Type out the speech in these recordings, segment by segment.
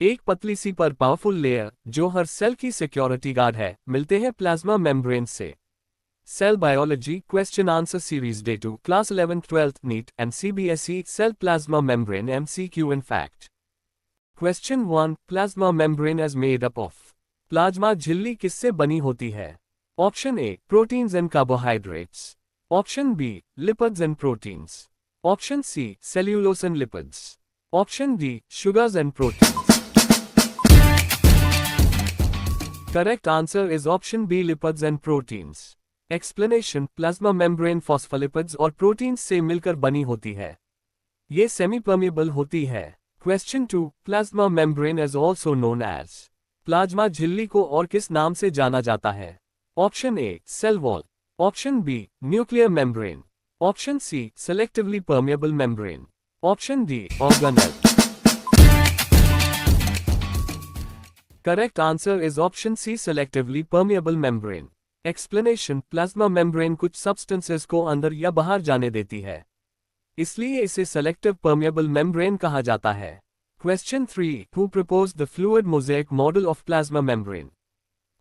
एक पतली सी पर पावरफुल लेयर जो हर सेल की सिक्योरिटी गार्ड है, मिलते हैं प्लाज्मा मेम्ब्रेन से। Cell biology question answer series day 2 class 11th 12th NEET and CBSE cell plasma membrane MCQ in fact. Question 1 plasma membrane is made up of. Plasma झिल्ली किससे बनी होती है? Option A proteins and carbohydrates, option B lipids and proteins, option C cellulose and lipids, option D sugars and proteins. Correct answer is option B lipids and proteins. Explanation plasma membrane phospholipids और proteins से मिलकर बनी होती है। ये semi permeable होती है। Question 2 plasma membrane is also known as. Plasma झिल्ली को और किस नाम से जाना जाता है? Option A cell wall, option B nuclear membrane, option C selectively permeable membrane, option D organelle. Correct answer is option C selectively permeable membrane. Explanation plasma membrane कुछ सब्सटेंसेस को अंदर या बाहर जाने देती है, इसलिए इसे सेलेक्टिव परमिएबल मेम्ब्रेन कहा जाता है। Question 3 Who proposed the fluid mosaic model of plasma membrane?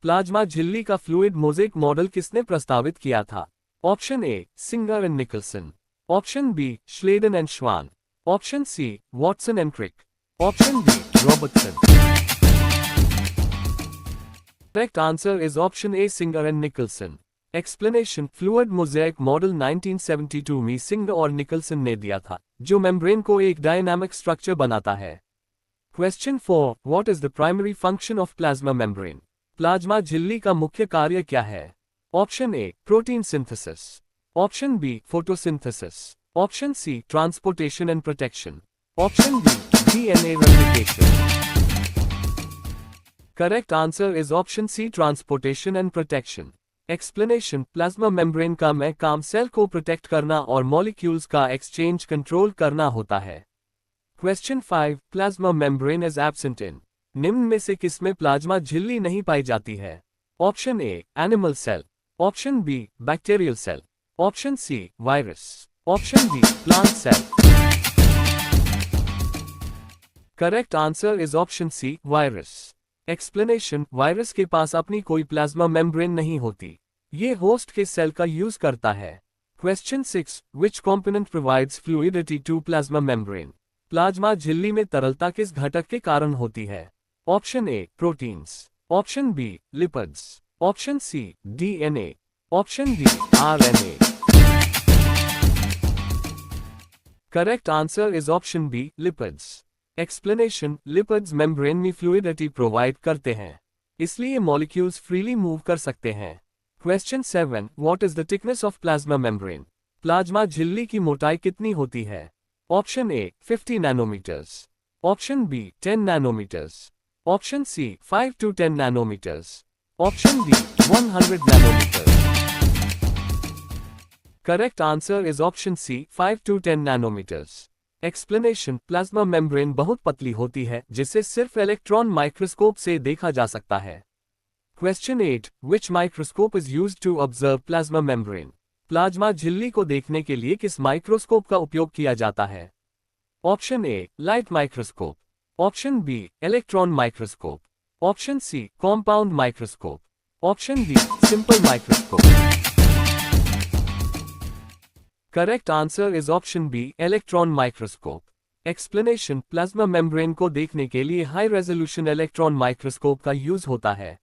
Plasma झिल्ली का फ्लूइड मोज़ेक मॉडल किसने प्रस्तावित किया था? Option A Singer and Nicolson, option B Schleiden and Schwann, option C Watson and Crick, option D Robertson. Correct answer is option A Singer and Nicholson. Explanation fluid mosaic model 1972 में singer और Nicholson ने दिया था, जो membrane को एक dynamic structure बनाता है। Question 4 What is the primary function of plasma membrane? Plasma झिल्ली का मुख्य कार्य क्या है? Option A protein synthesis, option B photosynthesis, option C transportation and protection, option D DNA replication. Correct answer is option C transportation and protection. Explanation plasma membrane का मैं काम cell को प्रोटेक्ट करना और मॉलिक्यूल्स का एक्सचेंज कंट्रोल करना होता है। Question 5 plasma membrane is absent in. निम्न में से किसमें प्लाज्मा झिल्ली नहीं पाई जाती है? Option A animal cell, option B bacterial cell, option C virus, option D plant cell. Correct answer is option C virus. Explanation virus के पास अपनी कोई प्लाज्मा मेम्ब्रेन नहीं होती, ये होस्ट के सेल का यूज करता है। Question 6 which component provides fluidity to plasma membrane? Plasma झिल्ली में तरलता किस घटक के कारण होती है? Option A proteins, option B lipids, option C DNA, option D RNA. Correct answer is option B lipids. Explanation lipids membrane में फ्लूइडिटी प्रोवाइड करते हैं, इसलिए मॉलिक्यूल्स फ्रीली मूव कर सकते हैं। Question 7 what is the thickness of plasma membrane? Plasma झिल्ली की मोटाई कितनी होती है? Option A 50 nanometres, option B 10 nanometres, option C 5 to 10 nanometres, option D 100 nanometres. Correct answer is option C 5 to 10 nanometres. Explanation plasma membrane बहुत पतली होती है, जिसे सिर्फ इलेक्ट्रॉन माइक्रोस्कोप से देखा जा सकता है। Question 8 which microscope is used to observe plasma membrane? Plasma झिल्ली को देखने के लिए किस माइक्रोस्कोप का उपयोग किया जाता है? Option A light microscope, option B electron microscope, option C compound microscope, option D simple microscope. Correct answer is option B electron microscope. Explanation plasma membrane को देखने के लिए हाई रेजोल्यूशन इलेक्ट्रॉन माइक्रोस्कोप का यूज होता है।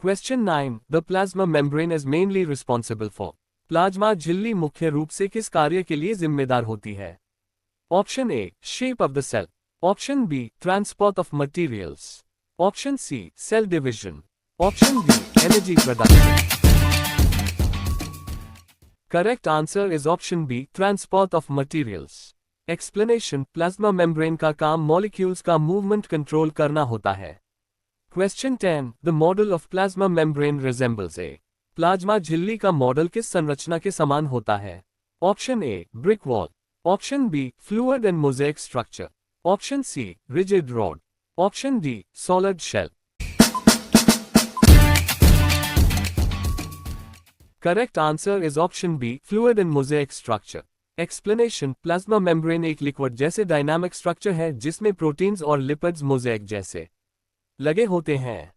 Question 9 the plasma membrane is mainly responsible for. Plasma झिल्ली मुख्य रूप से किस कार्य के लिए जिम्मेदार होती है? Option A shape of the cell, option B transport of materials, option C cell division, option D energy production. Correct answer is option B transport of materials. Explanation plasma membrane का काम मॉलिक्यूल्स का movement control करना होता है। Question 10 the model of plasma membrane resembles a. Plasma झिल्ली का model किस संरचना के समान होता है? Option A brick wall, option B fluid and mosaic structure, option C rigid rod, option D solid shell. Correct answer is option B, fluid and mosaic structure. Explanation, plasma membrane एक liquid जैसे dynamic structure है जिसमें proteins और lipids mosaic जैसे लगे होते हैं।